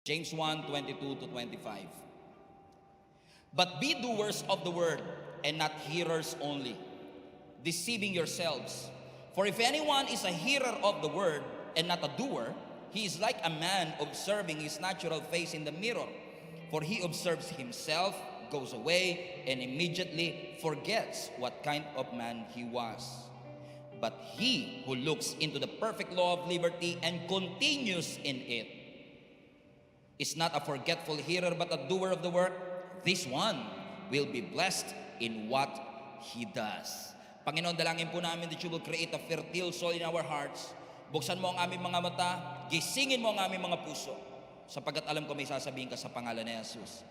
James 1:22 to 25. But be doers of the word, and not hearers only, deceiving yourselves. For if anyone is a hearer of the word, and not a doer, he is like a man observing his natural face in the mirror. For he observes himself, goes away, and immediately forgets what kind of man he was. But he who looks into the perfect law of liberty and continues in it is not a forgetful hearer, but a doer of the work. This one will be blessed in what he does. Panginoon, dalangin po namin that you will create a fertile soil in our hearts. Buksan mo ang aming mga mata, gisingin mo ang aming mga puso, sapagkat alam ko may sasabihin ka sa pangalan ni Jesus.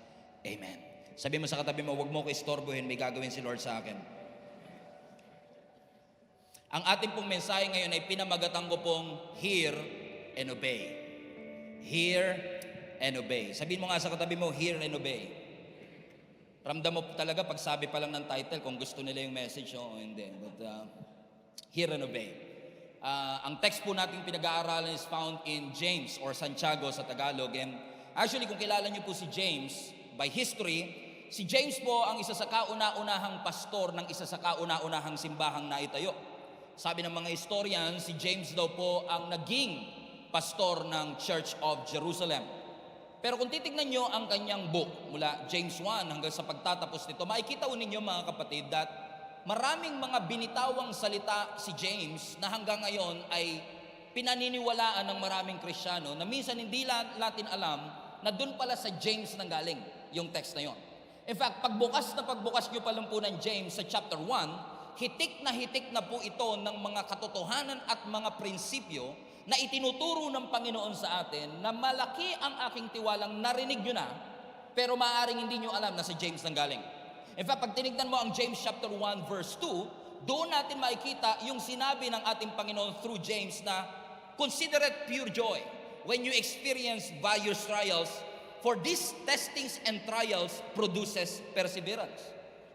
Amen. Sabi mo sa katabi mo, huwag mo ko istorbohin, may gagawin si Lord sa akin. Ang ating pong mensahe ngayon ay pinamagatan ko pong hear and obey. Hear and obey. Sabihin mo nga sa katabi mo, hear and obey. Ramdam mo talaga pag sabi pa lang ng title kung gusto nila yung message o hindi. But hear and obey. Ang text po nating pinag-aaralan is found in James or Santiago sa Tagalog. And actually, kung kilala niyo po si James, by history, si James po ang isa sa kauna-unahang pastor ng isa sa kauna-unahang simbahang naitayo. Sabi ng mga historian, si James daw po ang naging pastor ng Church of Jerusalem. Pero kung titignan nyo ang kanyang book, mula James 1 hanggang sa pagtatapos nito, makikita ninyo mga kapatid that maraming mga binitawang salita si James na hanggang ngayon ay pinaniniwalaan ng maraming Kristiyano na minsan hindi natin alam na doon pala sa James nanggaling yung text na yon. In fact, pagbukas nyo pa lang po ng James sa chapter 1, hitik na po ito ng mga katotohanan at mga prinsipyo na itinuturo ng Panginoon sa atin na malaki ang aking tiwalang narinig nyo na, pero maaaring hindi nyo alam na sa James nanggaling. In fact, pag tinignan mo ang James chapter 1 verse 2, doon natin makikita yung sinabi ng ating Panginoon through James na, consider it pure joy when you experience various trials, for these testings and trials produces perseverance.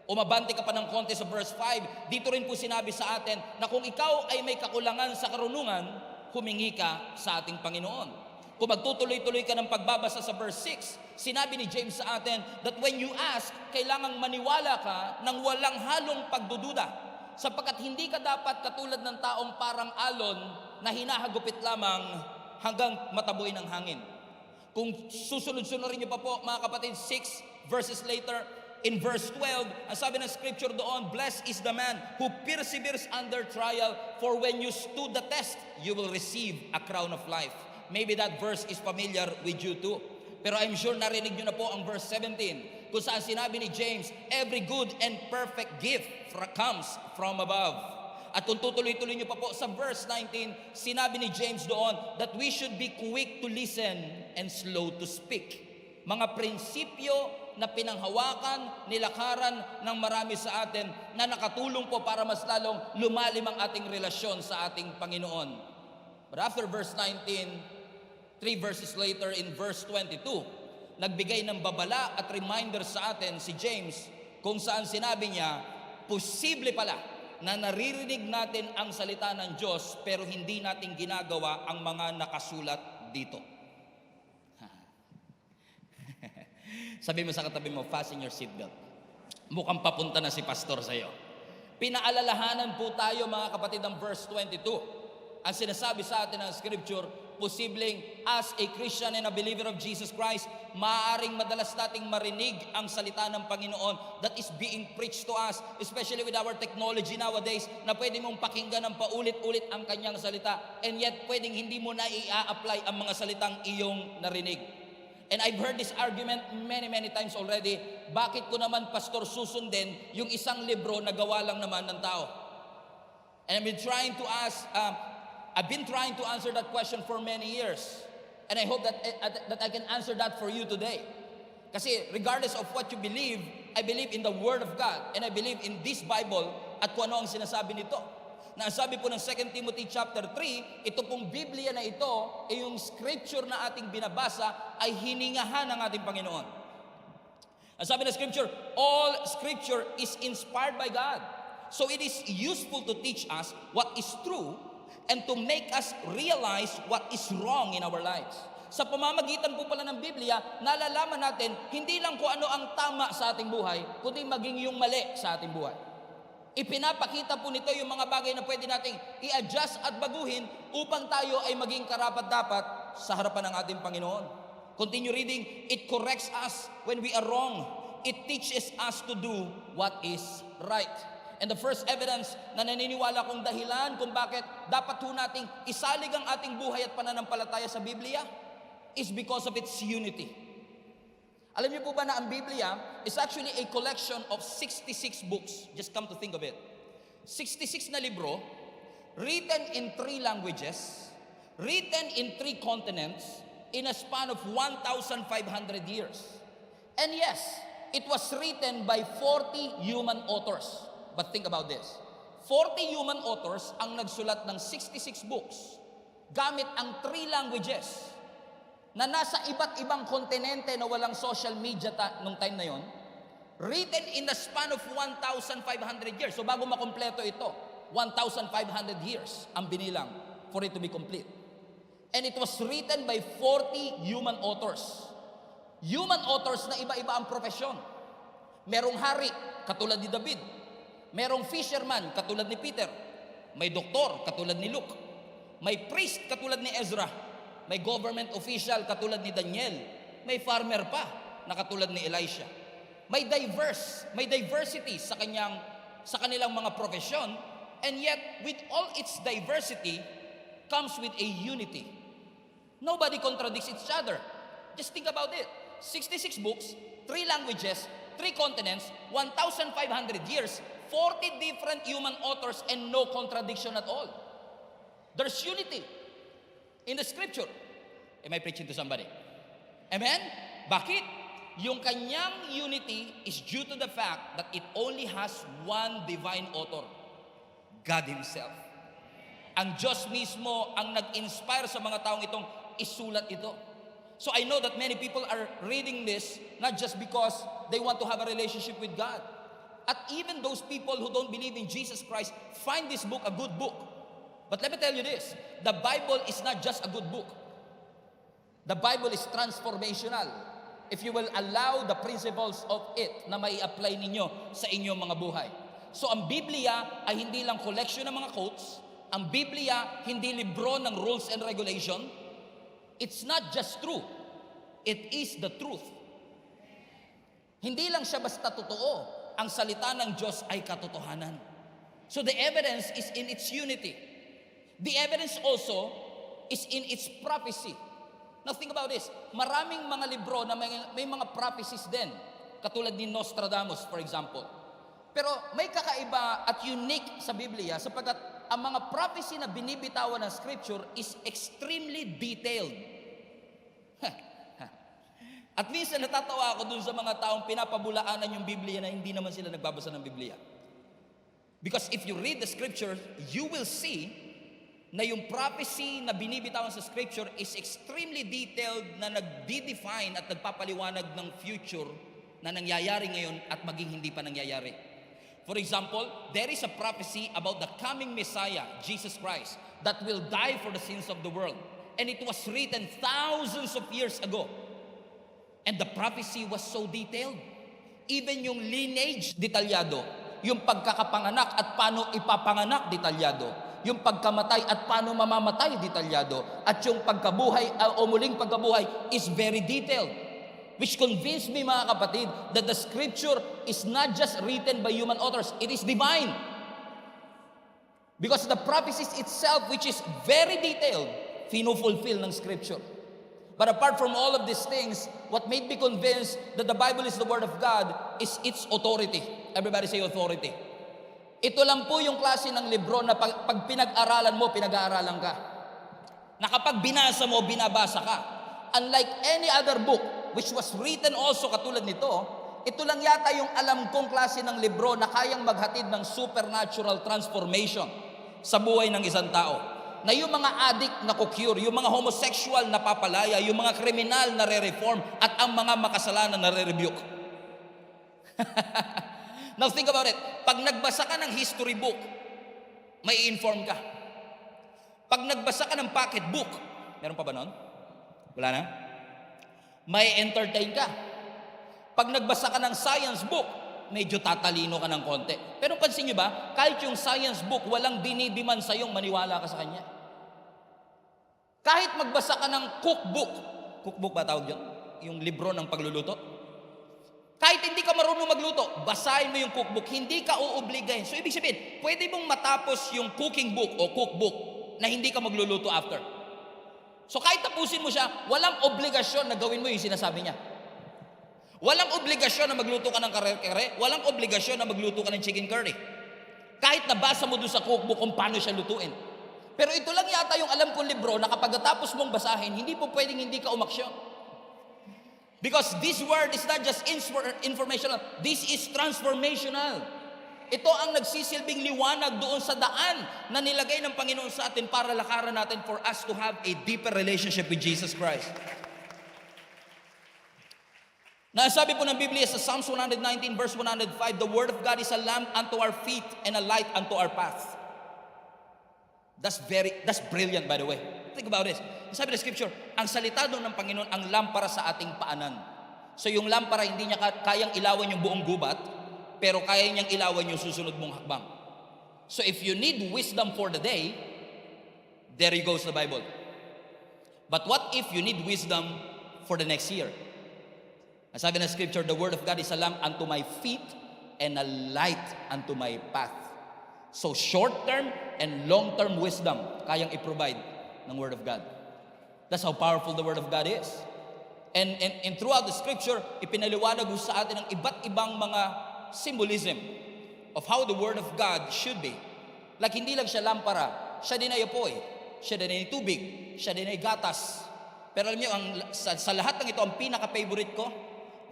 Umabante ka pa ng konti sa verse 5, dito rin po sinabi sa atin na kung ikaw ay may kakulangan sa karunungan, humingi ka sa ating Panginoon. Kung magtutuloy-tuloy ka ng pagbabasa sa verse 6, sinabi ni James sa atin that when you ask, kailangang maniwala ka ng walang halong pagdududa, sapagkat hindi ka dapat katulad ng taong parang alon na hinahagupit lamang hanggang mataboy ng hangin. Kung susunod-sunurin niyo pa po mga kapatid, 6 verses later, in verse 12, ang sabi ng scripture doon, blessed is the man who perseveres under trial, for when you stood the test, you will receive a crown of life. Maybe that verse is familiar with you too. Pero I'm sure narinig nyo na po ang verse 17, kung saan sinabi ni James, every good and perfect gift comes from above. At kung tutuloy-tuloy nyo pa po sa verse 19, sinabi ni James doon that we should be quick to listen and slow to speak. Mga prinsipyo na pinanghawakan, nilakaran ng marami sa atin na nakatulong po para mas lalong lumalim ang ating relasyon sa ating Panginoon. But after verse 19, 3 verses later in verse 22, nagbigay ng babala at reminder sa atin si James kung saan sinabi niya, posible pala na naririnig natin ang salita ng Diyos pero hindi natin ginagawa ang mga nakasulat dito. Sabi mo sa katabi mo, fasten your seatbelt. Mukhang papunta na si pastor sa'yo. Pinaalalahanan po tayo mga kapatid ng verse 22. Ang sinasabi sa atin ng scripture, posibleng as a Christian and a believer of Jesus Christ, maaaring madalas nating marinig ang salita ng Panginoon that is being preached to us, especially with our technology nowadays, na pwede mong pakinggan ng paulit-ulit ang kanyang salita, and yet pwedeng hindi mo na i-apply ang mga salitang iyong narinig. And I've heard this argument many times already. Bakit ko naman, pastor, susundin yung isang libro na gawa lang naman ng tao? And I've been trying to answer that question for many years. And I hope that I can answer that for you today. Kasi regardless of what you believe, I believe in the Word of God. And I believe in this Bible at kung ano ang sinasabi nito. Na sabi po ng 2 Timothy chapter 3, ito pong Biblia na ito, yung scripture na ating binabasa ay hiningahan ng ating Panginoon. Ang sabi ng scripture, all scripture is inspired by God. So it is useful to teach us what is true and to make us realize what is wrong in our lives. Sa pamamagitan po pala ng Biblia, nalalaman natin hindi lang kung ano ang tama sa ating buhay, kundi maging yung mali sa ating buhay. Ipinapakita po nito yung mga bagay na pwede nating i-adjust at baguhin upang tayo ay maging karapat-dapat sa harapan ng ating Panginoon. Continue reading. It corrects us when we are wrong. It teaches us to do what is right. And the first evidence na naniniwala kong dahilan kung bakit dapat po nating isalig ang ating buhay at pananampalataya sa Biblia is because of its unity. Alam niyo po ba na ang Biblia is actually a collection of 66 books. Just come to think of it. 66 na libro, written in 3 languages, written in 3 continents, in a span of 1,500 years. And yes, it was written by 40 human authors. But think about this. 40 human authors ang nagsulat ng 66 books gamit ang 3 languages na nasa iba't ibang kontinente na walang social media nung time na yon, written in the span of 1,500 years. So bago makompleto ito, 1,500 years ang binilang for it to be complete. And it was written by 40 human authors. Human authors na iba-iba ang profesyon. Merong hari, katulad ni David. Merong fisherman, katulad ni Peter. May doktor, katulad ni Luke. May priest, katulad ni Ezra. May government official, katulad ni Daniel. May farmer pa, na katulad ni Elisha. May diversity sa kanilang mga profesyon. And yet, with all its diversity, comes with a unity. Nobody contradicts each other. Just think about it. 66 books, 3 languages, 3 continents, 1,500 years, 40 different human authors, and no contradiction at all. There's unity in the scripture. Am I preaching to somebody? Amen? Bakit? Yung kanyang unity is due to the fact that it only has one divine author, God Himself. Ang Diyos mismo ang nag-inspire sa mga taong itong isulat ito. So I know that many people are reading this not just because they want to have a relationship with God. At even those people who don't believe in Jesus Christ find this book a good book. But let me tell you this, the Bible is not just a good book. The Bible is transformational if you will allow the principles of it na may apply ninyo sa inyong mga buhay. So ang Biblia ay hindi lang collection ng mga quotes. Ang Biblia hindi libro ng rules and regulation. It's not just true. It is the truth. Hindi lang siya basta totoo. Ang salita ng Diyos ay katotohanan. So the evidence is in its unity. The evidence also is in its prophecy. Now think about this. Maraming mga libro na may mga prophecies din. Katulad ni Nostradamus, for example. Pero may kakaiba at unique sa Biblia sapagkat ang mga prophecy na binibitawan ng Scripture is extremely detailed. At minsan natatawa ako dun sa mga taong pinapabulaanan yung Biblia na hindi naman sila nagbabasa ng Biblia. Because if you read the Scripture, you will see na yung prophecy na binibitawan sa Scripture is extremely detailed na nagdi-define at nagpapaliwanag ng future na nangyayari ngayon at maging hindi pa nangyayari. For example, there is a prophecy about the coming Messiah, Jesus Christ, that will die for the sins of the world. And it was written thousands of years ago. And the prophecy was so detailed. Even yung lineage, detalyado. Yung pagkakapanganak at paano ipapanganak, detalyado. Yung pagkamatay at paano mamamatay, detalyado. At yung pagkabuhay o muling pagkabuhay is very detailed. Which convinced me, mga kapatid, that the Scripture is not just written by human authors, it is divine. Because the prophecies itself, which is very detailed, fino-fulfill ng Scripture. But apart from all of these things, what made me convinced that the Bible is the Word of God is its authority. Everybody say authority. Ito lang po yung klase ng libro na pag pinag-aralan mo, pinag-aaralan ka. Na kapag binasa mo, binabasa ka. Unlike any other book, which was written also katulad nito, ito lang yata yung alam kong klase ng libro na kayang maghatid ng supernatural transformation sa buhay ng isang tao. Na yung mga addict na kukure, yung mga homosexual na papalaya, yung mga kriminal na re-reform, at ang mga makasalanan na re-rebuke. Now think about it. Pag nagbasa ka ng history book, may inform ka. Pag nagbasa ka ng pocket book, meron pa ba nun? Wala na? May entertain ka. Pag nagbasa ka ng science book, medyo tatalino ka ng konti. Pero pansin nyo ba, kahit yung science book, walang dinidiman sa'yong maniwala ka sa kanya. Kahit magbasa ka ng cookbook ba tawag yun? Yung libro ng pagluluto. Kahit hindi ka marunong magluto, basahin mo yung cookbook, hindi ka uobligahin. So ibig sabihin, pwede mong matapos yung cooking book o cookbook na hindi ka magluluto after. So kahit tapusin mo siya, walang obligasyon na gawin mo yung sinasabi niya. Walang obligasyon na magluto ka ng kare-kare, walang obligasyon na magluto ka ng chicken curry. Kahit nabasa mo doon sa cookbook kung paano siya lutuin. Pero ito lang yata yung alam kong libro na kapag natapos mong basahin, hindi po pwedeng hindi ka umaksyon. Because this word is not just informational, this is transformational. Ito ang nagsisilbing liwanag doon sa daan na nilagay ng Panginoon sa atin para lakaran natin for us to have a deeper relationship with Jesus Christ. Nasabi po ng Biblia sa Psalms 119 verse 105, the Word of God is a lamp unto our feet and a light unto our path. That's brilliant, by the way. Think about this. Sabi ng Scripture, ang salita doon ng Panginoon ang lampara sa ating paanan. So yung lampara hindi niya kayang ilawan yung buong gubat, pero kaya niyang ilawan yung susunod mong hakbang. So if you need wisdom for the day, there you goes the Bible. But what if you need wisdom for the next year? Sabi ng Scripture, the Word of God is a lamp unto my feet and a light unto my path. So short-term and long-term wisdom kayang i-provide ng Word of God. That's how powerful the Word of God is. And throughout the Scripture, ipinaliwanag sa atin ang iba't ibang mga symbolism of how the Word of God should be. Like hindi lang siya lampara, siya din ay apoy, siya din ay tubig, siya din ay gatas. Pero alam niyo, sa lahat ng ito, ang pinaka-favorite ko,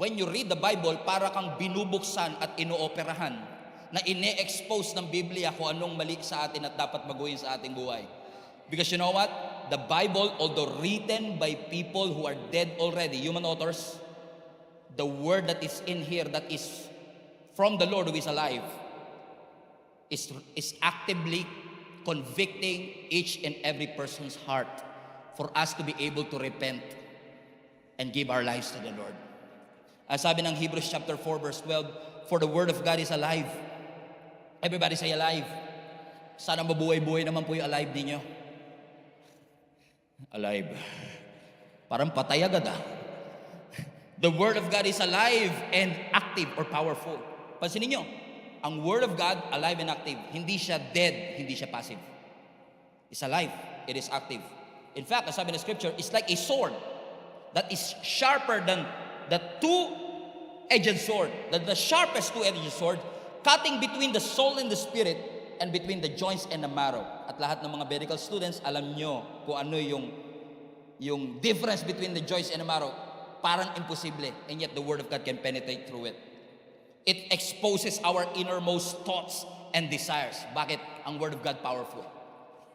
when you read the Bible, para kang binubuksan at inooperahan na ine-expose ng Biblia kung anong mali sa atin at dapat baguhin sa ating buhay. Because you know what? The Bible, although written by people who are dead already, human authors, the word that is in here, that is from the Lord who is alive, is actively convicting each and every person's heart for us to be able to repent and give our lives to the Lord. As sabi ng Hebrews chapter 4 verse 12, for the word of God is alive. Everybody say alive. Sana mabuhay-buhay naman po yung alive ninyo. Alive. Parang patay agad ah. The word of God is alive and active or powerful. Pansinin nyo, ang word of God, alive and active. Hindi siya dead, hindi siya passive. It's alive, it is active. In fact, as sabi ng Scripture, it's like a sword that is sharper than the two-edged sword, the sharpest two-edged sword, cutting between the soul and the spirit, and between the joints and the marrow. At lahat ng mga medical students, alam nyo kung ano yung difference between the joints and the marrow. Parang imposible, and yet the Word of God can penetrate through it. It exposes our innermost thoughts and desires. Bakit? Ang Word of God powerful.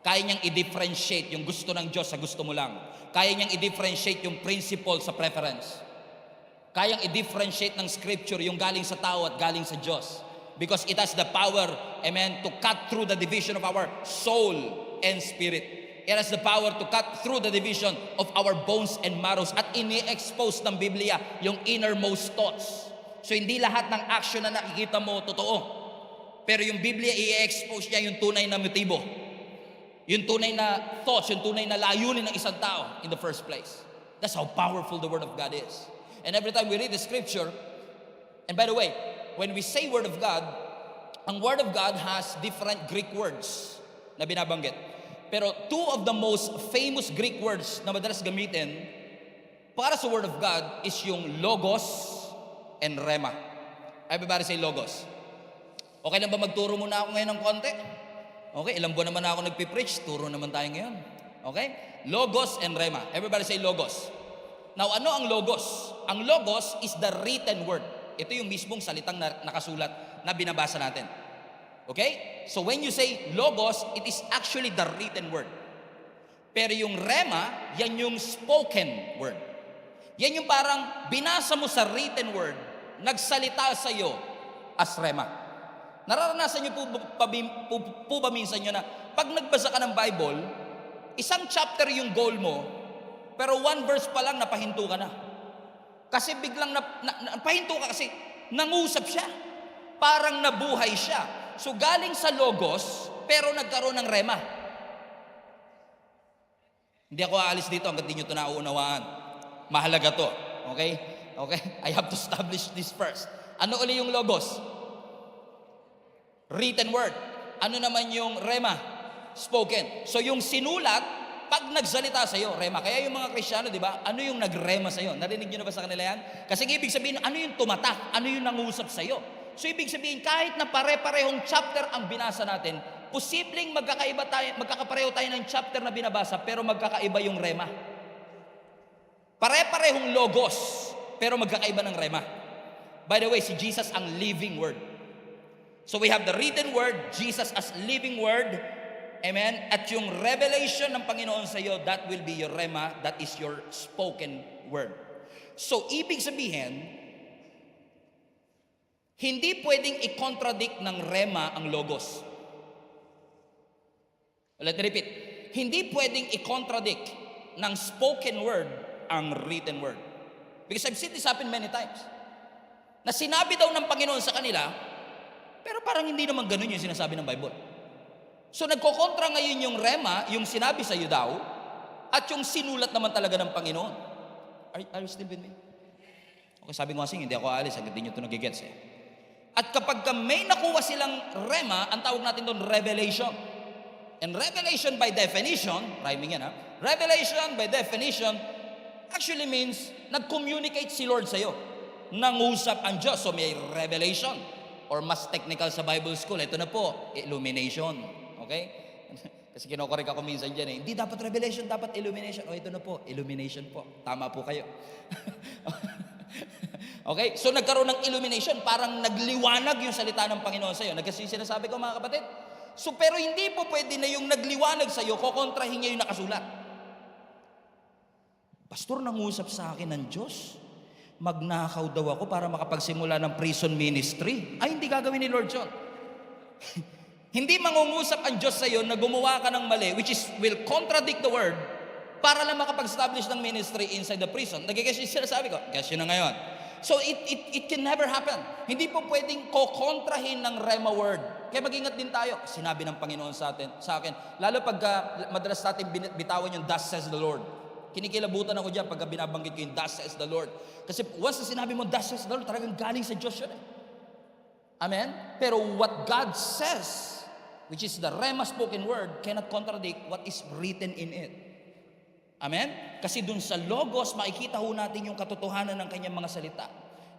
Kaya niyang i-differentiate yung gusto ng Diyos sa gusto mo lang. Kaya niyang i-differentiate yung principle sa preference. Kayang i-differentiate ng Scripture yung galing sa tao at galing sa Diyos. Because it has the power, amen, to cut through the division of our soul and spirit. It has the power to cut through the division of our bones and marrows. At ini-expose ng Biblia yung innermost thoughts. So hindi lahat ng action na nakikita mo totoo. Pero yung Biblia, i-expose niya yung tunay na motibo. Yung tunay na thoughts, yung tunay na layunin ng isang tao in the first place. That's how powerful the Word of God is. And every time we read the Scripture, and by the way, when we say Word of God, ang Word of God has different Greek words na binabanggit. Pero two of the most famous Greek words na madalas gamitin para sa Word of God is yung logos and rema. Everybody say logos. Okay lang ba magturo muna ako ngayon ng konti? Okay, ilang buwan naman ako nagpipreach, turo naman tayo ngayon. Okay? Logos and rema. Everybody say logos. Now, ano ang logos? Ang logos is the written word. Ito yung mismong salitang nakasulat na binabasa natin. Okay? So when you say logos, it is actually the written word. Pero yung rema, yan yung spoken word. Yan yung parang binasa mo sa written word, nagsalita sa iyo as rema. Nararanasan niyo po ba minsan nyo na pag nagbasa ka ng Bible, isang chapter yung goal mo, Pero one verse pa lang, napahinto ka na. Kasi biglang napahinto ka kasi nangusap siya. Parang nabuhay siya. So galing sa logos, pero nagkaroon ng rema. Hindi ako aalis dito hanggat di nyo ito nauunawaan. Mahalaga to. Okay? Okay? I have to establish this first. Ano uli yung logos? Written word. Ano naman yung rema? Spoken. So yung sinulat, pag nagsalita sa iyo, rema. Kaya yung mga Kristiyano, di ba? Ano yung nagrema sa iyo? Narinig niyo na ba sa kanila yan? Kasi ibig sabihin, ano yung tumatak? Ano yung nangusap sa iyo? So ibig sabihin, kahit na pare-parehong chapter ang binasa natin, posibleng magkakapareho tayo ng chapter na binabasa, pero magkakaiba yung rema. Pare-parehong logos, pero magkakaiba ng rema. By the way, si Jesus ang living word. So we have the written word, Jesus as living word. Amen? At yung revelation ng Panginoon sa iyo, that will be your rema, that is your spoken word. So ibig sabihin, hindi pwedeng i-contradict ng rema ang logos. Let me repeat. Hindi pwedeng i-contradict ng spoken word ang written word. Because I've seen this happen many times. Na sinabi daw ng Panginoon sa kanila, pero parang hindi naman ganun yung sinasabi ng Bible. So nagkokontra ngayon yung rema, yung sinabi sa iyo daw, at yung sinulat naman talaga ng Panginoon. Are you still with me? Okay, sabi ko kasi, hindi ako aalis hanggang di nyo ito nagigets eh. At kapag may nakuha silang rema, ang tawag natin doon revelation. And revelation by definition, rhyming yan ha, revelation by definition actually means nag-communicate si Lord sa'yo. Nangusap ang Diyos. So may revelation. Or mas technical sa Bible school, ito na po, illumination. Okay? Kasi kinokorek ako minsan dyan eh. Hindi dapat revelation, dapat illumination. O ito na po, illumination po. Tama po kayo. Okay? So nagkaroon ng illumination, parang nagliwanag yung salita ng Panginoon sa'yo. Nagkasi sinasabi ko mga kapatid. So pero hindi po pwede na yung nagliwanag sa'yo, kukontrahin niya yung nakasulat. Pastor, nangusap sa akin ng Diyos. Magnakaw daw ako para makapagsimula ng prison ministry. Ay, hindi gagawin ni Lord John. Hindi mangungusap ang Diyos sa iyo na gumawa ka ng mali, which is will contradict the word, para lang makapag-establish ng ministry inside the prison. Nagigess yung sinasabi ko. Guess yun na ngayon. So it can never happen. Hindi po pwedeng kokontrahin ng rema word. Kaya mag-ingat din tayo. Sinabi ng Panginoon sa akin, lalo pag madalas natin bitawan yung thus says the Lord. Kinikilabutan ako dyan pagka binabanggit ko yung thus says the Lord. Kasi once na sinabi mo thus says the Lord, talagang galing sa Diyos yun eh. Amen? Pero what God says, which is the rema spoken word, cannot contradict what is written in it. Amen? Kasi dun sa logos, makikita ho natin yung katotohanan ng kanyang mga salita.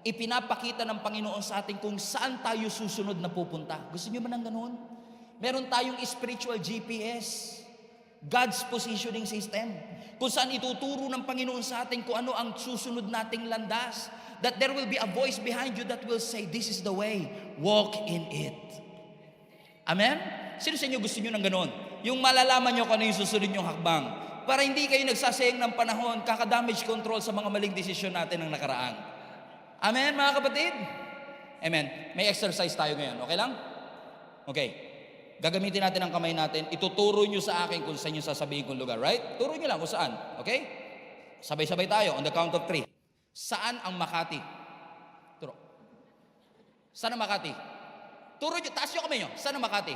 Ipinapakita ng Panginoon sa atin kung saan tayo susunod na pupunta. Gusto niyo ba ng ganun? Meron tayong spiritual GPS, God's positioning system, kung saan ituturo ng Panginoon sa atin kung ano ang susunod nating landas. That there will be a voice behind you that will say, this is the way, walk in it. Amen? Sino sa inyo gusto nyo ng ganon? Yung malalaman nyo kung ano yung susunod nyong hakbang. Para hindi kayo nagsasayang ng panahon, kaka-damage control sa mga maling desisyon natin ng nakaraan. Amen, mga kapatid? Amen. May exercise tayo ngayon. Okay lang? Okay. Gagamitin natin ang kamay natin. Ituturo nyo sa akin kung saan nyo sasabihin kong lugar. Right? Turo nyo lang kung saan. Okay? Sabay-sabay tayo on the count of 3. Saan ang Makati? Turo. Saan ang Makati? Turo nyo. Taas nyo kamay nyo. Saan ang Makati?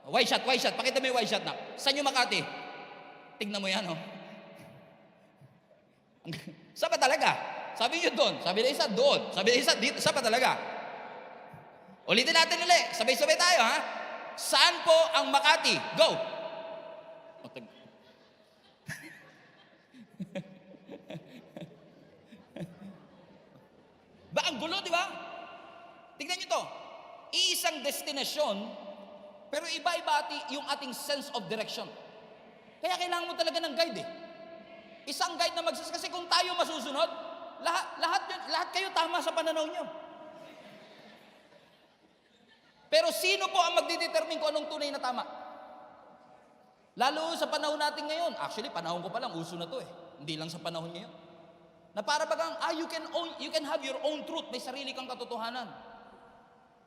White shot. Pakita mo yung white shot na. Saan yung Makati? Tignan mo yan, oh. Saan pa talaga? Sabi nyo doon. Sabi na isa doon. Sabi na isa dito. Saan pa talaga? Ulitin natin ulit. Sabay-sabay tayo, ha? Saan po ang Makati? Go! Ba, ang gulo, di ba? Tignan nyo to. Iisang destinasyon, pero iba-iba yung ating sense of direction. Kaya kailangan mo talaga ng guide eh. Isang guide na kasi kung tayo masusunod, lahat kayo tama sa pananaw nyo. Pero sino po ang magdidetermine kung anong tunay na tama? Lalo sa panahon natin ngayon. Actually, panahon ko pa lang, uso na to eh. Hindi lang sa panahon ngayon. Na para bagang, you can have your own truth. May sarili kang katotohanan.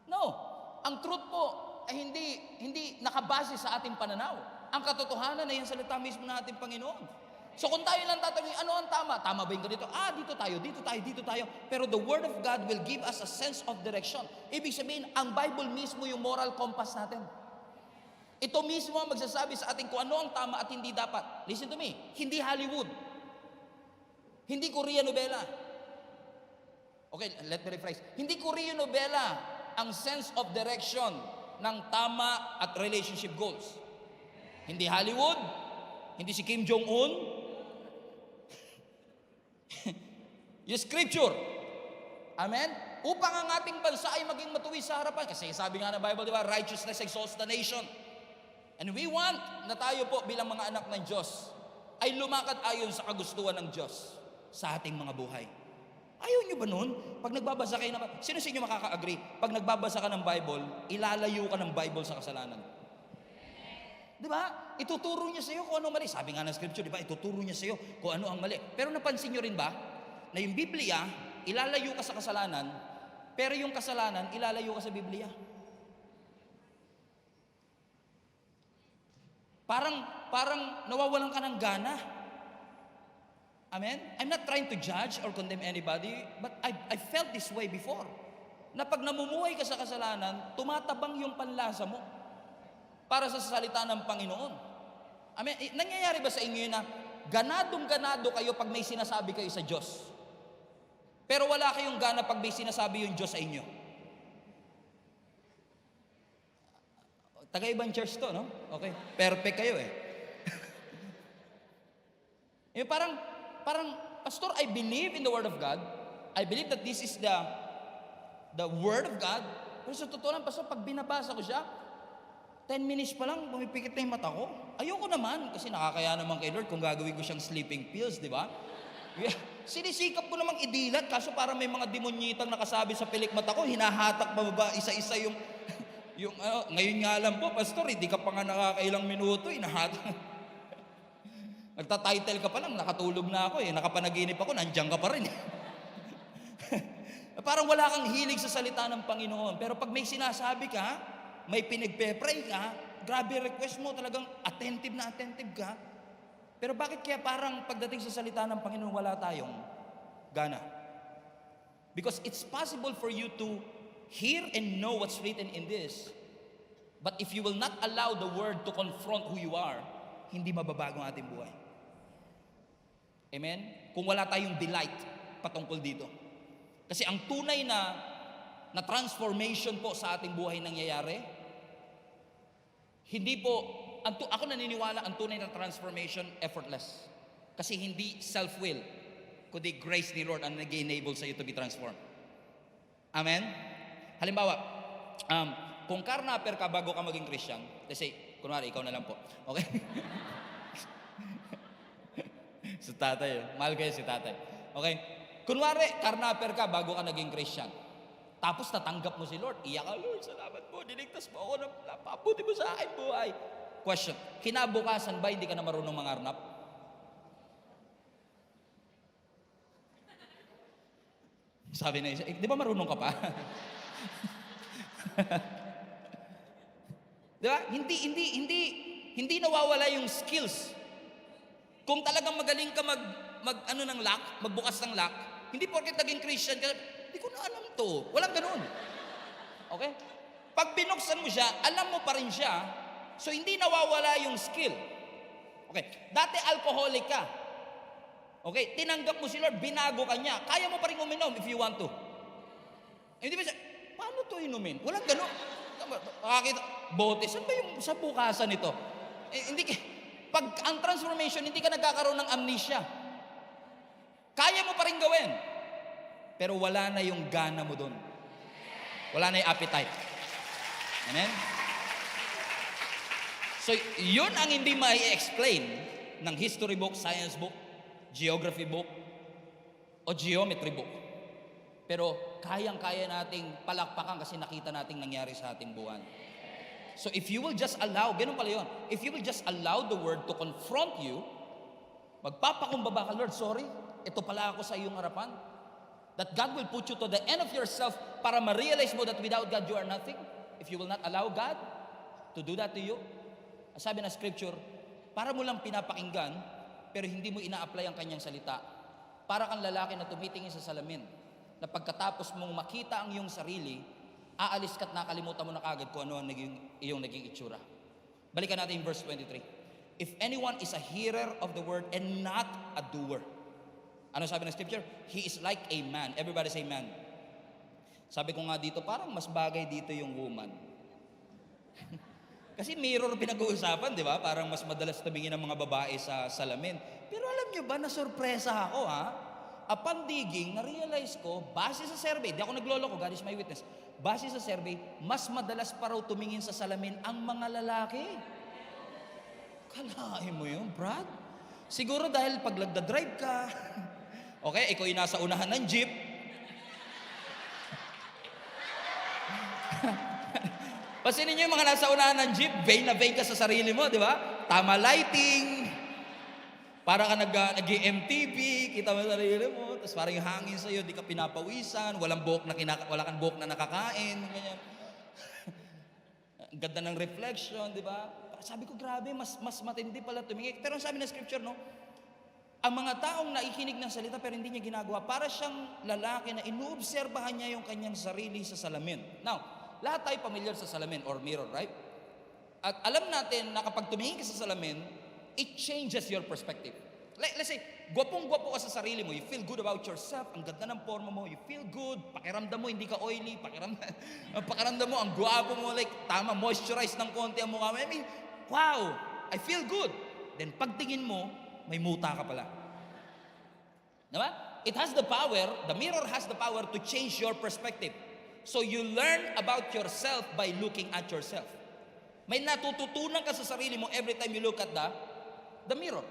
No. Ang truth po ay hindi nakabase sa ating pananaw. Ang katotohanan ay yung salita mismo ng ating Panginoon. So kung tayo lang tatanungin, ano ang tama? Tama ba yung ganito? Dito tayo, dito tayo, dito tayo. Pero the Word of God will give us a sense of direction. Ibig sabihin, ang Bible mismo yung moral compass natin. Ito mismo ang magsasabi sa atin kung ano ang tama at hindi dapat. Listen to me, hindi Hollywood. Hindi Korean novela. Okay, let me rephrase. Hindi Korean novela ang sense of direction ng tama at relationship goals. Hindi Hollywood, hindi si Kim Jong-un. Yung scripture. Amen? Upang ang ating bansa ay maging matuwid sa harapan. Kasi sabi nga ng Bible, di ba, righteousness exalts the nation. And we want na tayo po bilang mga anak ng Diyos ay lumakad ayon sa kagustuhan ng Diyos sa ating mga buhay. Ayaw nyo ba nun? Pag nagbabasa kayo naman, sino sa inyo makaka-agree? Pag nagbabasa ka ng Bible, ilalayo ka ng Bible sa kasalanan. Di ba? Ituturo niya sa iyo kung ano mali. Sabi nga ng scripture, di ba? Ituturo niya sa iyo kung ano ang mali. Pero napansin niyo rin ba na yung Biblia, ilalayo ka sa kasalanan, pero yung kasalanan, ilalayo ka sa Biblia. Parang nawawalan ka ng gana. Amen? I'm not trying to judge or condemn anybody, but I felt this way before. Na pag namumuhay ka sa kasalanan, tumatabang yung panlasa mo para sa salita ng Panginoon. Amen? Nangyayari ba sa inyo yun na ganadong-ganado kayo pag may sinasabi kayo sa Diyos? Pero wala kayong gana pag may sinasabi yung Diyos sa inyo? Taga-ibang church to, no? Okay. Perfect kayo eh. Parang, Pastor, I believe in the Word of God. I believe that this is the Word of God. Pero sa totoo lang, Pastor, pag binabasa ko siya, 10 minutes pa lang, pumipikit na yung mata ko. Ayoko naman, kasi nakakaya naman kay Lord kung gagawin ko siyang sleeping pills, di ba? Sinisikap ko namang idilat, kaso para may mga demonyitang nakasabi sa pilik mata ko, hinahatak bababa, isa-isa yung ngayon nga lang po, Pastor, hindi ka pa nga nakakailang minuto, hinahatak. Nagtatitle ka pa lang, nakatulog na ako nakapanaginip ako, nandiyan ka pa rin Parang wala kang hilig sa salita ng Panginoon. Pero pag may sinasabi ka, may pinagpe-pray ka, grabe request mo, talagang attentive ka. Pero bakit kaya parang pagdating sa salita ng Panginoon, wala tayong gana? Because it's possible for you to hear and know what's written in this. But if you will not allow the Word to confront who you are, hindi mababago ang ating buhay. Amen? Kung wala tayong delight patungkol dito. Kasi ang tunay na transformation po sa ating buhay nangyayari, hindi po, ako naniniwala ang tunay na transformation effortless. Kasi hindi self-will, kundi grace ni Lord ang nag-enable sa iyo to be transformed. Amen? Halimbawa, kung karnaper ka bago ka maging Christian, let's say, kunwari, ikaw na lang po. Okay? Si tatay, mahal kayo si tatay. Okay? Kunwari, karnaper ka bago ka naging Christian. Tapos natanggap mo si Lord. Iyak ka, Lord, salamat po. Niligtas mo ako, napabuti mo sa akin buhay. Question, kinabukasan ba hindi ka na marunong mangarnap? Sabi na isa, di ba marunong ka pa? Di ba? Hindi nawawala yung skills. Kung talagang magaling ka magbukas ng lock, hindi porket naging Christian ka, hindi ko na alam to. Walang ganun. Okay? Pag binuksan mo siya, alam mo pa rin siya, so hindi nawawala yung skill. Okay? Dati alcoholic ka. Okay? Tinanggap mo si Lord, binago ka niya. Kaya mo pa rin uminom if you want to. Hindi ba siya, paano to inumin? Walang ganun. Makakita, bote, saan ba yung sa bukasan ito? Pag ang transformation, hindi ka nagkakaroon ng amnesia. Kaya mo pa rin gawin. Pero wala na yung gana mo doon. Wala na yung appetite. Amen? So, yun ang hindi mai-explain ng history book, science book, geography book, o geometry book. Pero kayang-kaya nating palakpakan kasi nakita nating nangyari sa ating buwan. So if you will just allow, ganun pala yun, if you will just allow the Word to confront you, magpapakumbaba ka, Lord, sorry, ito pala ako sa iyong harapan. That God will put you to the end of yourself para ma-realize mo that without God you are nothing. If you will not allow God to do that to you, sabi na scripture, para mo lang pinapakinggan, pero hindi mo ina-apply ang kanyang salita. Para kang lalaki na tumitingin sa salamin, na pagkatapos mong makita ang iyong sarili, aalis ka't nakalimutan mo na kagad kung ano ang iyong naging itsura. Balikan natin yung verse 23. If anyone is a hearer of the word and not a doer. Ano sabi ng scripture? He is like a man. Everybody say man. Sabi ko nga dito, parang mas bagay dito yung woman. Kasi mirror pinag-uusapan, di ba? Parang mas madalas tumingin ng mga babae sa salamin. Pero alam nyo ba, nasurpresa ako ha? Upon digging, na-realize ko, base sa survey, di ako nagloloko, God is my witness, base sa survey, mas madalas pa raw tumingin sa salamin ang mga lalaki. Kalahin mo yun, Brad? Siguro dahil pag nagda-drive ka, okay, ikaw yung nasa unahan ng jeep, pasinin nyo yung mga nasa unahan ng jeep, vain na vain ka sa sarili mo, di ba? Tama lighting, para ka nag-MTV, kita mo sa sarili mo, tapos parang yung hangin sa'yo, di ka pinapawisan, wala kang buhok na nakakain, ganyan. Ang ganda ng reflection, di ba? Sabi ko, grabe, mas matindi pala tumingin. Pero sabi ng scripture, no? Ang mga taong nakikinig ng salita pero hindi niya ginagawa, para siyang lalaki na inuobserbahan niya yung kanyang sarili sa salamin. Now, lahat tayo familiar sa salamin or mirror, right? At alam natin na kapag tumingin ka sa salamin, it changes your perspective. Let's say, gwapong-gwapo ka sa sarili mo, you feel good about yourself, ang ganda ng forma mo, you feel good, pakiramdam mo, hindi ka oily, pakiramdam mo, ang gwapo mo, like, tama, moisturize ng konti ang mukha mo. I mean, wow, I feel good. Then pagtingin mo, may muta ka pala. Diba? It has the power, the mirror has the power to change your perspective. So you learn about yourself by looking at yourself. May natututunan ka sa sarili mo every time you look at the mirror.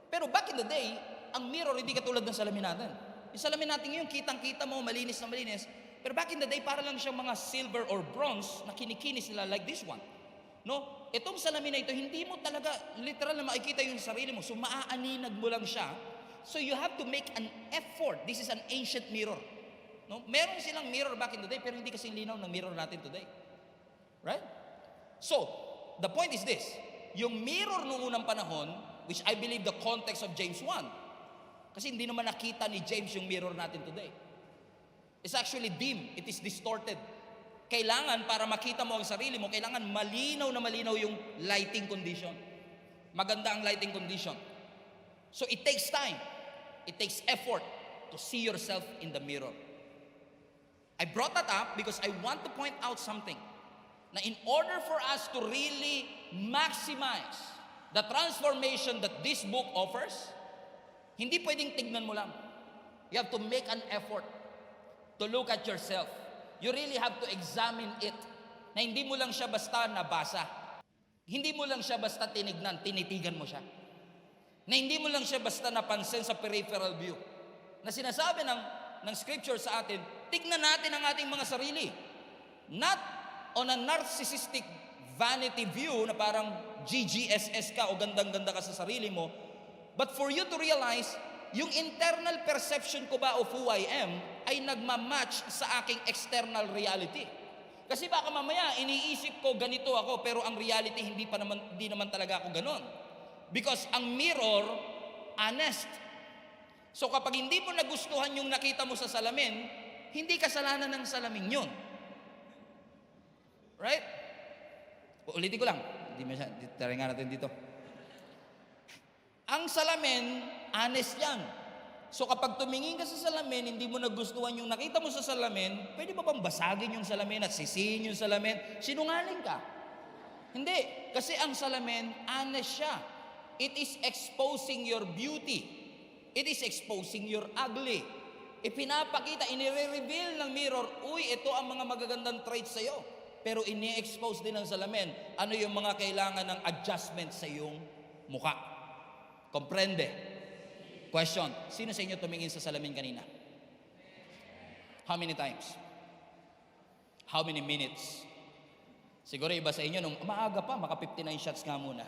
Pero back in the day, ang mirror hindi katulad ng salamin natin. Yung salamin natin ngayon, kitang-kita mo, malinis na malinis. Pero back in the day, para lang siyang mga silver or bronze na kinikinis nila like this one. No? Itong salamin na ito, hindi mo talaga literal na makikita yung sarili mo. So maaaninag mo lang siya. So you have to make an effort. This is an ancient mirror. No? Meron silang mirror back in the day, pero hindi kasing linaw ng mirror natin today. Right? So, the point is this. Yung mirror noong unang panahon, which I believe the context of James 1, kasi hindi naman nakita ni James yung mirror natin today. It's actually dim. It is distorted. Kailangan, para makita mo ang sarili mo, kailangan malinaw na malinaw yung lighting condition. Maganda ang lighting condition. So, it takes time. It takes effort to see yourself in the mirror. I brought that up because I want to point out something. Na in order for us to really maximize the transformation that this book offers, hindi pwedeng tignan mo lang. You have to make an effort to look at yourself. You really have to examine it. Na hindi mo lang siya basta nabasa. Hindi mo lang siya basta tinignan, tinitigan mo siya. Na hindi mo lang siya basta napansin sa peripheral view. Na sinasabi ng scripture sa atin, tignan natin ang ating mga sarili. Not on a narcissistic vanity view na parang GGSS ka o gandang-ganda ka sa sarili mo, but for you to realize, yung internal perception ko ba of who I am ay nagmamatch sa aking external reality. Kasi baka mamaya iniisip ko ganito ako, pero ang reality hindi naman talaga ako ganon. Because ang mirror, honest. So kapag hindi mo nagustuhan yung nakita mo sa salamin, hindi kasalanan ng salamin yun. Right? Ulitin ko lang. Try nga natin dito. Ang salamin, honest yan. So kapag tumingin ka sa salamin, hindi mo nagustuhan yung nakita mo sa salamin, pwede ba bang basagin yung salamin at sisihin yung salamin? Sinungaling ka. Hindi. Kasi ang salamin, honest siya. It is exposing your beauty. It is exposing your ugly. Ipinapakita, inire-reveal ng mirror, uy, ito ang mga magagandang traits sa'yo. Pero ini-expose din ng salamin, ano yung mga kailangan ng adjustment sa iyong mukha. Comprende? Question, sino sa inyo tumingin sa salamin kanina? How many times? How many minutes? Siguro iba sa inyo, nung maaga pa, maka 59 shots nga muna.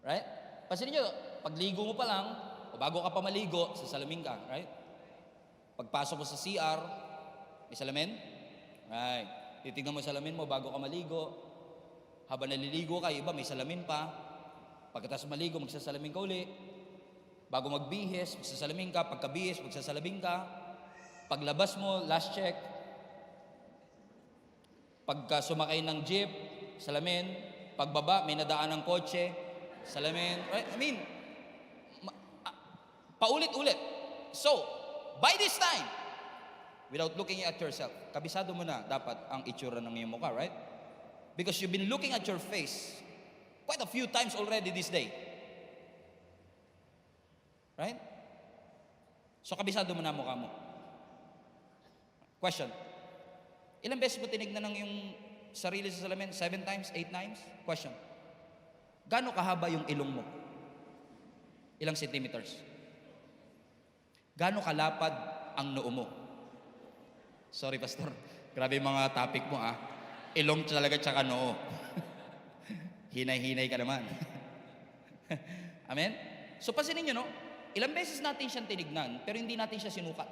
Right? Pansinin nyo, pagligo mo pa lang, o bago ka pa maligo, sa salamin ka, right? Pagpasok mo sa CR, may salamin? Right. Titignan mo salamin mo bago ka maligo. Habang naliligo ka, iba may salamin pa. Pagkatapos maligo, magsasalamin ka uli. Bago magbihis, magsasalamin ka. Pagkabihis, magsasalamin ka. Paglabas mo, last check. Pagka sumakay ng jeep, salamin. Pagbaba, may nadaan ng kotse, salamin. Right? I mean, paulit-ulit. So, by this time, without looking at yourself, kabisado mo na dapat ang itsura ng iyong mukha, right? Because you've been looking at your face quite a few times already this day. Right? So, kabisado mo na mukha mo. Question. Ilang beses mo tinignan ng yung sarili sa salamin? 7 times? 8 times? Question. Gaano kahaba yung ilong mo? Ilang centimeters? Gaano kalapad ang noo mo? Sorry, Pastor. Grabe yung mga topic mo, ah. Ilong talaga tsaka noo. Hinay-hinay ka naman. Amen? So, pansinin nyo, no? Ilang beses natin siyang tinignan, pero hindi natin siya sinukat.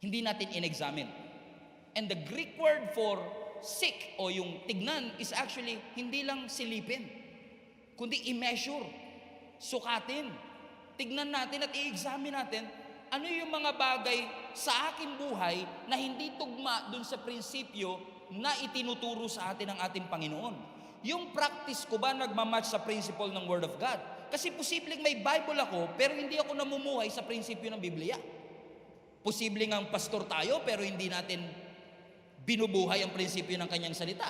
Hindi natin in-examine. And the Greek word for seek o yung tignan is actually hindi lang silipin, kundi i-measure, sukatin. Tignan natin at i-examine natin ano yung mga bagay sa aking buhay na hindi tugma dun sa prinsipyo na itinuturo sa atin ng ating Panginoon. Yung practice ko ba nagmamatch sa principle ng Word of God? Kasi posibleng may Bible ako pero hindi ako namumuhay sa prinsipyo ng Biblia. Posibleng ang pastor tayo pero hindi natin binubuhay ang prinsipyo ng kanyang salita.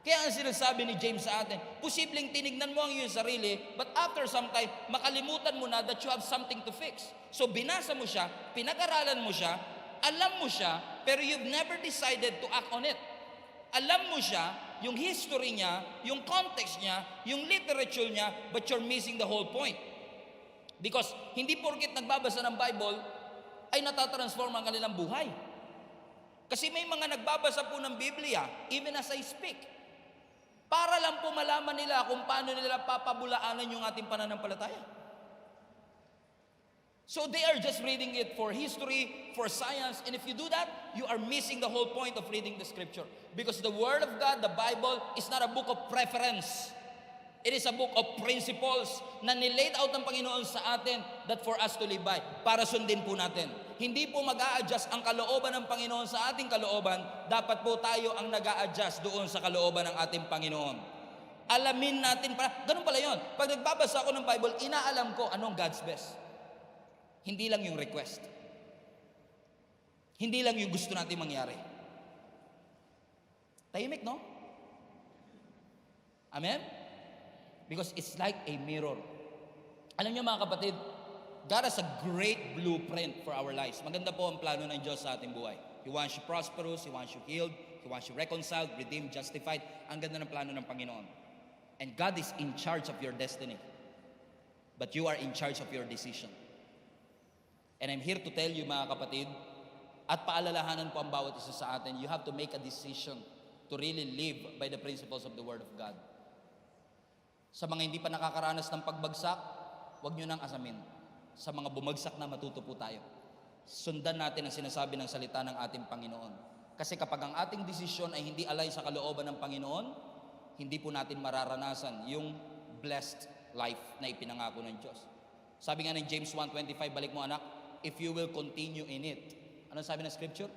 Kaya ang sinasabi ni James sa atin, posibleng tinignan mo ang iyong sarili, but after some time, makalimutan mo na that you have something to fix. So binasa mo siya, pinag-aralan mo siya, alam mo siya, pero you've never decided to act on it. Alam mo siya, yung history niya, yung context niya, yung literature niya, but you're missing the whole point. Because hindi porket nagbabasa ng Bible, ay natatransform ang kanilang buhay. Kasi may mga nagbabasa po ng Biblia, even as I speak, para lang po malaman nila kung paano nila papabulaanan yung ating pananampalataya. So they are just reading it for history, for science, and if you do that, you are missing the whole point of reading the scripture. Because the Word of God, the Bible, is not a book of preference. It is a book of principles na nilate out ng Panginoon sa atin that for us to live by, para sundin po natin. Hindi po mag-a-adjust ang kalooban ng Panginoon sa ating kalooban, dapat po tayo ang nag-a-adjust doon sa kalooban ng ating Panginoon. Alamin natin para, ganun pala yun. Pag nagbabasa ako ng Bible, inaalam ko anong God's best. Hindi lang yung request. Hindi lang yung gusto natin mangyari. Tahimik, no? Amen? Because it's like a mirror. Alam niyo mga kapatid, God has a great blueprint for our lives. Maganda po ang plano ng Diyos sa ating buhay. He wants you prosperous, He wants you healed, He wants you reconciled, redeemed, justified. Ang ganda ng plano ng Panginoon. And God is in charge of your destiny. But you are in charge of your decision. And I'm here to tell you mga kapatid, at paalalahanan po ang bawat isa sa atin, you have to make a decision to really live by the principles of the Word of God. Sa mga hindi pa nakakaranas ng pagbagsak, huwag nyo nang asamin. Sa mga bumagsak na, matuto po tayo. Sundan natin ang sinasabi ng salita ng ating Panginoon. Kasi kapag ang ating desisyon ay hindi alay sa kalooban ng Panginoon, hindi po natin mararanasan yung blessed life na ipinangako ng Diyos. Sabi nga ng James 1:25, balik mo anak, if you will continue in it. Anong sabi ng scripture?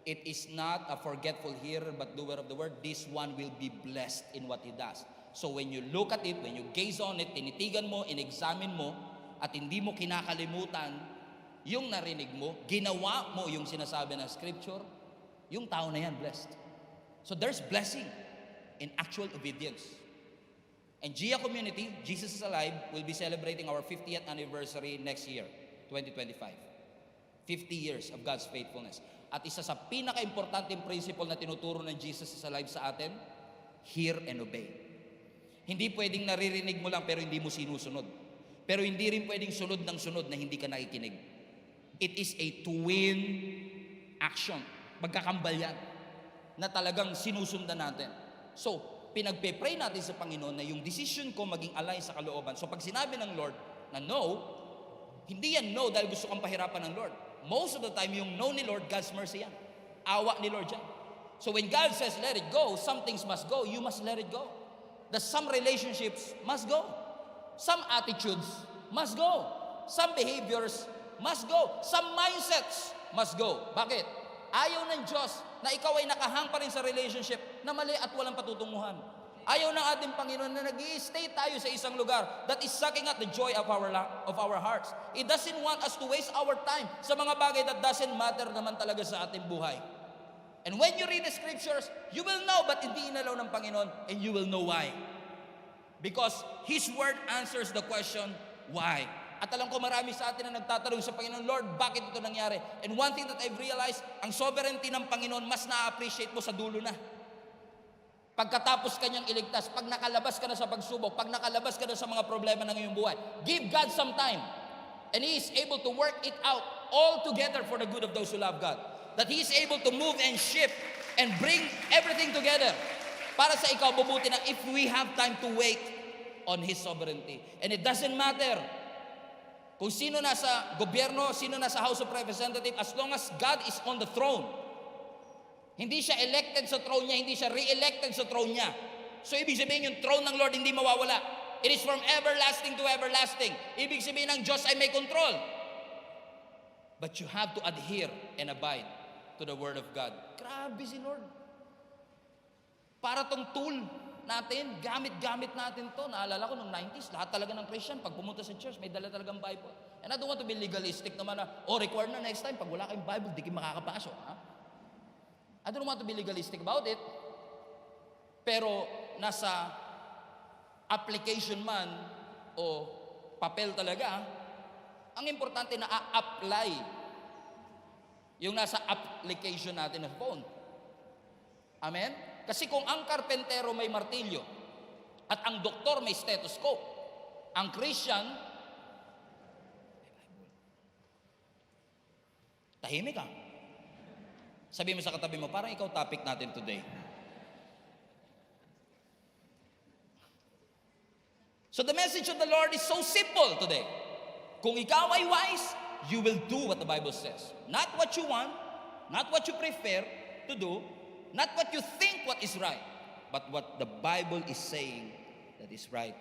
It is not a forgetful hearer but doer of the word. This one will be blessed in what he does. So when you look at it, when you gaze on it, tinitigan mo, in-examine mo, at hindi mo kinakalimutan yung narinig mo, ginawa mo yung sinasabi ng scripture, yung tao na yan blessed. So there's blessing in actual obedience. And Gia Community, Jesus is Alive, will be celebrating our 50th anniversary next year, 2025. 50 years of God's faithfulness. At isa sa pinaka-importanteng principle na tinuturo ng Jesus is Alive sa atin, hear and obey. Hindi pwedeng naririnig mo lang pero hindi mo sinusunod. Pero hindi rin pwedeng sunod ng sunod na hindi ka nakikinig. It is a twin action. Magkakambal yan na talagang sinusundan natin. So, pinagpe-pray natin sa Panginoon na yung decision ko maging alay sa kalooban. So, pag sinabi ng Lord na no, hindi yan no dahil gusto kang pahirapan ng Lord. Most of the time, yung no ni Lord, God's mercy yan. Awa ni Lord yan. So, when God says let it go, some things must go, you must let it go. that some relationships must go. Some attitudes must go. Some behaviors must go. Some mindsets must go. Bakit? Ayaw ng Diyos na ikaw ay nakahang pa rin sa relationship na mali at walang patutunguhan. Ayaw ng ating Panginoon na nag-i-stay tayo sa isang lugar that is sucking at the joy of our hearts. It doesn't want us to waste our time sa mga bagay that doesn't matter naman talaga sa ating buhay. And when you read the scriptures, you will know, but hindi inalaw ng Panginoon, and you will know why. Because His Word answers the question, why? At alam ko marami sa atin na nagtatanong sa Panginoon, Lord, bakit ito nangyari? And one thing that I've realized, ang sovereignty ng Panginoon, mas na-appreciate mo sa dulo na. Pagkatapos kanyang iligtas, pag nakalabas ka na sa pagsubok, pag nakalabas ka na sa mga problema ng iyong buhay, give God some time. And He is able to work it out all together for the good of those who love God. That He is able to move and shift and bring everything together para sa ikaw mabuti na if we have time to wait on His sovereignty. And it doesn't matter kung sino nasa gobyerno, sino nasa House of Representatives, as long as God is on the throne. Hindi siya elected sa throne niya, hindi siya re-elected sa throne niya. So ibig sabihin yung throne ng Lord hindi mawawala. It is from everlasting to everlasting. Ibig sabihin ng Diyos ay may control. But you have to adhere and abide to the Word of God. Grabe si Lord. Para tong tool natin, gamit-gamit natin to. Naalala ko nung 90s, lahat talaga ng Christian, pag pumunta sa church, may dala talagang Bible. And I don't want to be legalistic naman na, required na next time, pag wala kayong Bible, di kayo makakapasok. Ha? I don't want to be legalistic about it. Pero nasa application man o papel talaga, ang importante na a-apply yung nasa application natin ng phone. Amen? Kasi kung ang karpentero may martilyo at ang doktor may stethoscope, ang Christian, tahimik ka. Sabi mo sa katabi mo, parang ikaw topic natin today. So the message of the Lord is so simple today. Kung ikaw ay wise, you will do what the Bible says. Not what you want, not what you prefer to do, not what you think what is right, but what the Bible is saying that is right.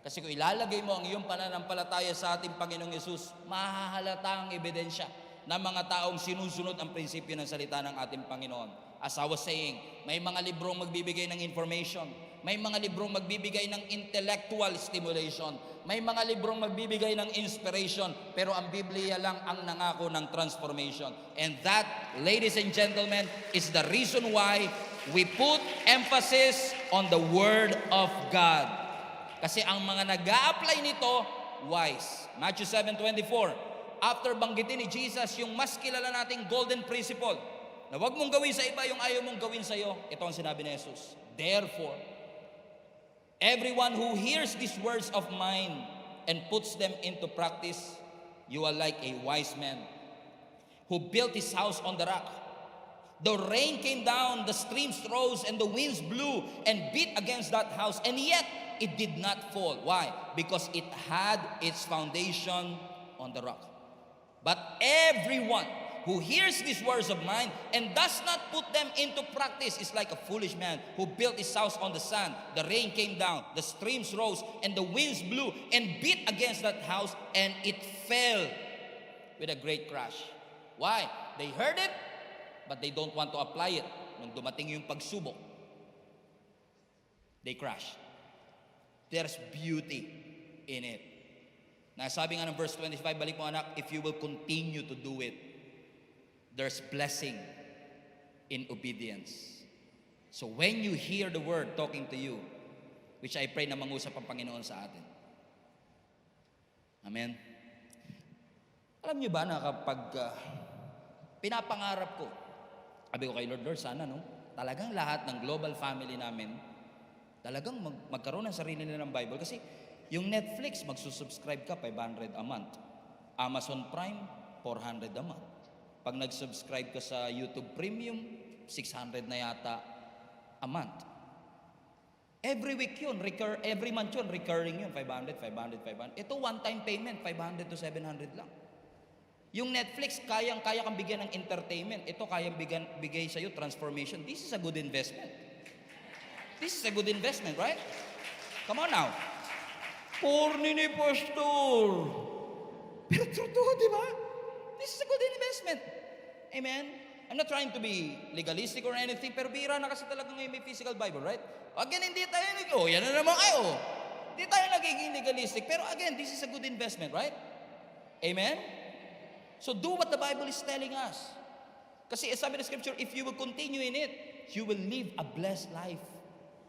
Kasi kung ilalagay mo ang iyong pananampalataya sa ating Panginoong Yesus, mahahalata ang ebidensya ng mga taong sinusunod ang prinsipyo ng salita ng ating Panginoon. As I was saying, may mga librong magbibigay ng information, may mga librong magbibigay ng intellectual stimulation, may mga librong magbibigay ng inspiration, pero ang Biblia lang ang nangako ng transformation. And that, ladies and gentlemen, is the reason why we put emphasis on the Word of God. Kasi ang mga nag-a-apply nito, wise. Matthew 7:24, after banggitin ni Jesus yung mas kilala nating golden principle, na huwag mong gawin sa iba yung ayaw mong gawin sa iyo, ito ang sinabi ni Jesus. Therefore, everyone who hears these words of mine and puts them into practice, you are like a wise man who built his house on the rock. The rain came down, the streams rose, and the winds blew and beat against that house, and yet it did not fall. Why? Because it had its foundation on the rock. But everyone who hears these words of mine and does not put them into practice is like a foolish man who built his house on the sand. The rain came down, the streams rose, and the winds blew and beat against that house, and it fell with a great crash. Why? They heard it, but they don't want to apply it. Nung dumating yung pagsubok, they crash. There's beauty in it. Nasabi nga ng verse 25, balik mo anak, if you will continue to do it, there's blessing in obedience. So when you hear the word talking to you, which I pray na mangusap ang Panginoon sa atin. Amen? Alam niyo ba na kapag pinapangarap ko, sabi ko kay Lord, sana talagang lahat ng global family namin, talagang magkaroon ng sarili nila ng Bible. Kasi yung Netflix, magsusubscribe ka, 500 a month. Amazon Prime, 400 a month. Pag nag-subscribe ka sa YouTube Premium, 600 na yata a month. Every week yun, every month yun, recurring yun, 500. Ito one-time payment, 500 to 700 lang. Yung Netflix, kayang-kaya kang bigyan ng entertainment. Ito kayang bigay sa'yo transformation. This is a good investment. This is a good investment, right? Come on now. Corny ni pastor. Pero totoo, di ba? This is a good investment. Amen? I'm not trying to be legalistic or anything, pero bira na kasi talaga ngayon may physical Bible, right? Again, hindi tayo yan na naman kayo. Hindi tayo nagiging legalistic, pero again, this is a good investment, right? Amen? So do what the Bible is telling us. Kasi sabi ng Scripture, if you will continue in it, you will live a blessed life.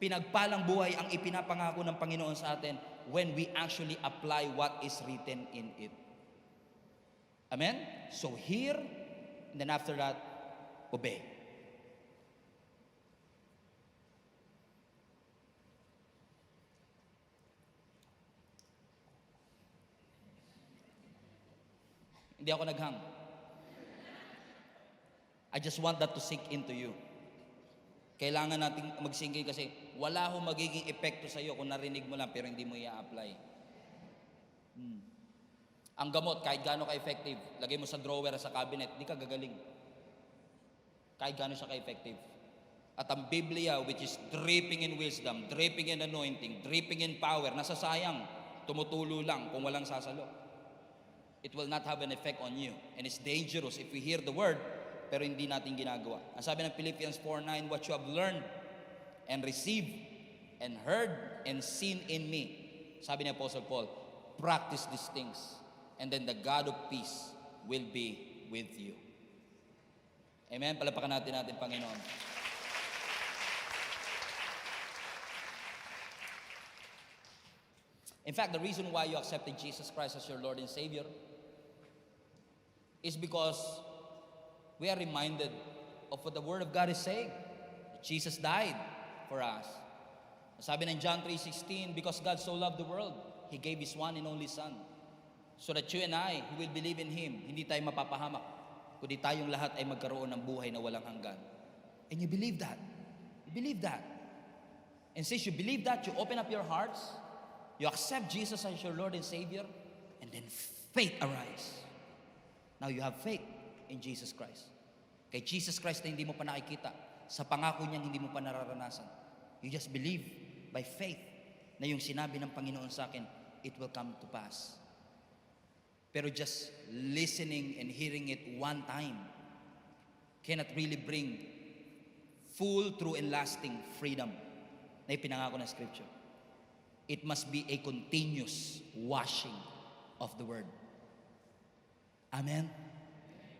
Pinagpalang buhay ang ipinapangako ng Panginoon sa atin when we actually apply what is written in it. Amen? So hear, and then after that, obey. Hindi ako naghang. I just want that to sink into you. Kailangan nating mag-sink in kasi wala hong magiging epekto sa iyo kung narinig mo lang pero hindi mo i-apply. Ang gamot, kahit gaano ka-effective, lagay mo sa drawer sa cabinet, di ka gagaling. Kahit gaano siya ka-effective. At ang Biblia, which is dripping in wisdom, dripping in anointing, dripping in power, nasasayang, tumutulo lang kung walang sasalo. It will not have an effect on you. And it's dangerous if we hear the word, pero hindi natin ginagawa. Ang sabi ng Philippians 4:9, what you have learned and received and heard and seen in me. Sabi ni Apostle Paul, practice these things, and then the God of peace will be with you. Amen? Palapakan natin Panginoon. In fact, the reason why you accepted Jesus Christ as your Lord and Savior is because we are reminded of what the Word of God is saying. Jesus died for us. Sabi ng John 3:16, because God so loved the world, He gave His one and only Son, so that you and I, who will believe in Him, hindi tayo mapapahamak, kundi tayong lahat ay magkaroon ng buhay na walang hanggan. And you believe that. You believe that. And since you believe that, you open up your hearts, you accept Jesus as your Lord and Savior, and then faith arise. Now you have faith in Jesus Christ. Kay Jesus Christ na hindi mo pa nakikita, sa pangako niyang hindi mo pa nararanasan. You just believe by faith na yung sinabi ng Panginoon sa akin, it will come to pass. Pero just listening and hearing it one time cannot really bring full, true, and lasting freedom na ipinangako ng Scripture. It must be a continuous washing of the Word. Amen?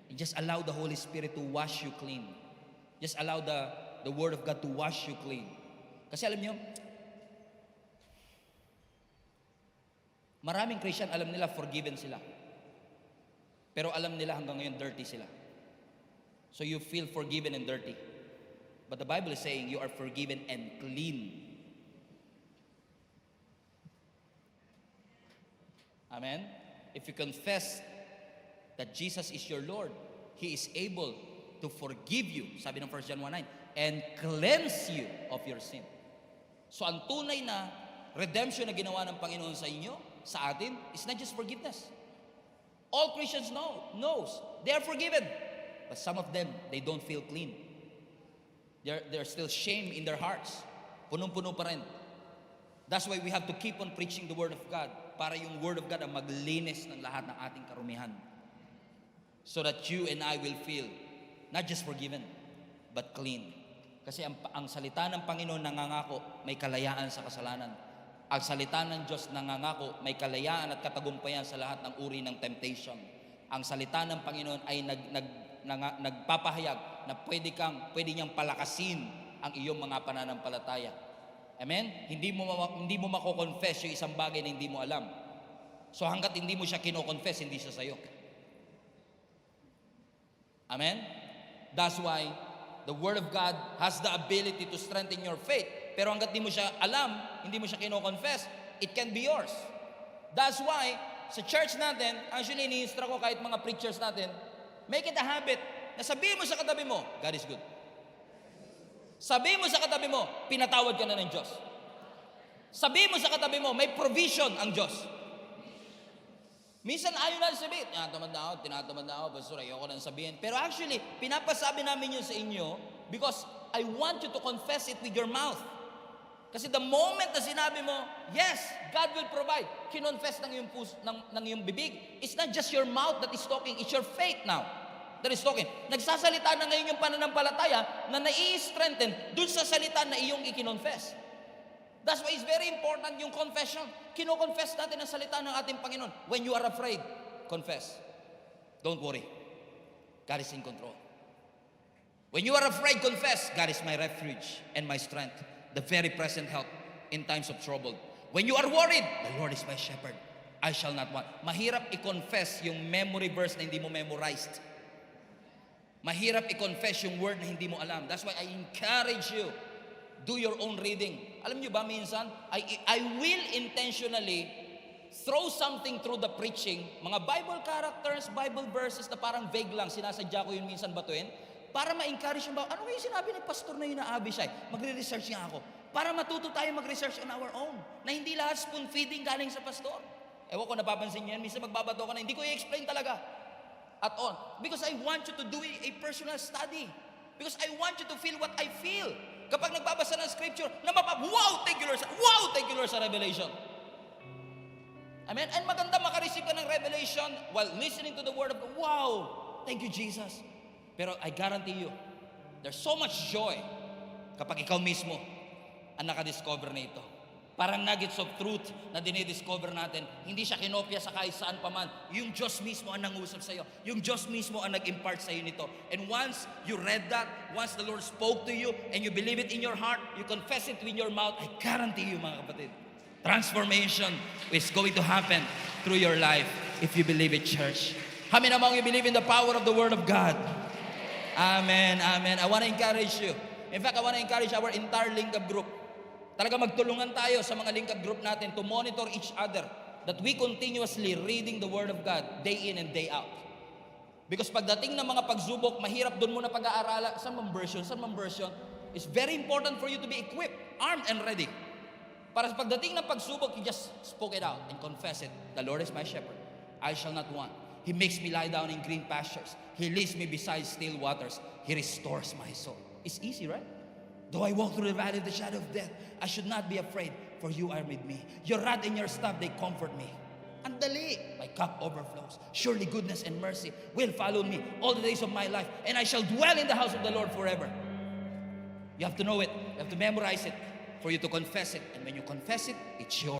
And just allow the Holy Spirit to wash you clean. Just allow the Word of God to wash you clean. Kasi alam niyo, maraming Christian alam nila forgiven sila. Pero alam nila hanggang ngayon dirty sila. So you feel forgiven and dirty. But the Bible is saying you are forgiven and clean. Amen? If you confess that Jesus is your Lord, He is able to forgive you, sabi ng 1 John 1:9, and cleanse you of your sin. So ang tunay na redemption na ginawa ng Panginoon sa inyo, sa atin, is not just forgiveness. All Christians knows they are forgiven. But some of them, they don't feel clean. There's still shame in their hearts. Punong-puno pa rin. That's why we have to keep on preaching the Word of God, para yung Word of God ang maglinis ng lahat ng ating karumihan. So that you and I will feel not just forgiven, but clean. Kasi ang salita ng Panginoon nangangako, may kalayaan sa kasalanan. Ang salita ng Diyos nangangako, may kalayaan at katagumpayan sa lahat ng uri ng temptation. Ang salita ng Panginoon ay nagpapahayag na pwede niyang palakasin ang iyong mga pananampalataya. Amen? Hindi mo mako-confess yung isang bagay na hindi mo alam. So hanggat hindi mo siya kino-confess, hindi siya sa'yo. Amen? That's why the Word of God has the ability to strengthen your faith. Pero hanggat hindi mo siya alam, hindi mo siya kino-confess, it can be yours. That's why, sa church natin, actually ini-instruct ko kahit mga preachers natin, make it a habit na sabihin mo sa katabi mo, God is good. Sabihin mo sa katabi mo, pinatawad ka na ng Diyos. Sabihin mo sa katabi mo, may provision ang Diyos. Minsan ayaw natin sabihin, tinatamad na ako, pastor, ayoko nang sabihin. Pero actually, pinapasabi namin yun sa inyo because I want you to confess it with your mouth. Kasi the moment na sinabi mo, yes, God will provide, kinonfess ng iyong, ng iyong bibig, it's not just your mouth that is talking, it's your faith now that is talking. Nagsasalita na ngayon yung pananampalataya na nai-strengthen dun sa salita na iyong ikinonfess. That's why it's very important yung confession. Kino-confess natin ang salita ng ating Panginoon. When you are afraid, confess. Don't worry. God is in control. When you are afraid, confess. God is my refuge and my strength, the very present help in times of trouble. When you are worried, the Lord is my shepherd. I shall not want. Mahirap i-confess yung memory verse na hindi mo memorized. Mahirap i-confess yung word na hindi mo alam. That's why I encourage you, do your own reading. Alam niyo ba minsan, I will intentionally throw something through the preaching, mga Bible characters, Bible verses na parang vague lang, sinasadya ko yun minsan batuin, para ma-encourage yung ano yung sinabi ng pastor na yun na Abishai? Magre-research nga ako. Para matuto tayo mag-research on our own. Na hindi lahat spoon feeding galing sa pastor. Ewan ko, napapansin niyo yan. Minsan magbabato ka na, hindi ko i-explain talaga. At all. Because I want you to do a personal study. Because I want you to feel what I feel. Kapag nagbabasa ng scripture, na wow, thank you Lord, wow, thank you Lord sa revelation. Amen? And maganda makareceive ka ng revelation while listening to the word of God. Wow, thank you Jesus. Pero I guarantee you, there's so much joy kapag ikaw mismo ang nakadiscover na ito. Parang nuggets of truth na dinidiscover natin. Hindi siya kinopya sa kahit saan pa man. Yung Diyos mismo ang nangusap sa iyo. Yung Diyos mismo ang nag-impart sa iyo nito. And once you read that, once the Lord spoke to you, and you believe it in your heart, you confess it with your mouth, I guarantee you mga kapatid, transformation is going to happen through your life if you believe it, church. How many among you believe in the power of the Word of God? Amen, amen. I want to encourage you. In fact, I want to encourage our entire Lingkab group. Talaga magtulungan tayo sa mga Lingkab group natin to monitor each other, that we continuously reading the Word of God day in and day out. Because pagdating ng mga pagsubok, mahirap doon muna pag-aaralan. Some version. It's very important for you to be equipped, armed and ready. Para sa pagdating ng pagsubok, you just spoke it out and confess it. The Lord is my shepherd. I shall not want. He makes me lie down in green pastures. He leads me beside still waters. He restores my soul. It's easy, right? Though I walk through the valley of the shadow of death, I should not be afraid, for you are with me. Your rod and your staff, they comfort me. Ang dali. My cup overflows. Surely goodness and mercy will follow me all the days of my life, and I shall dwell in the house of the Lord forever. You have to know it. You have to memorize it for you to confess it. And when you confess it, it's yours.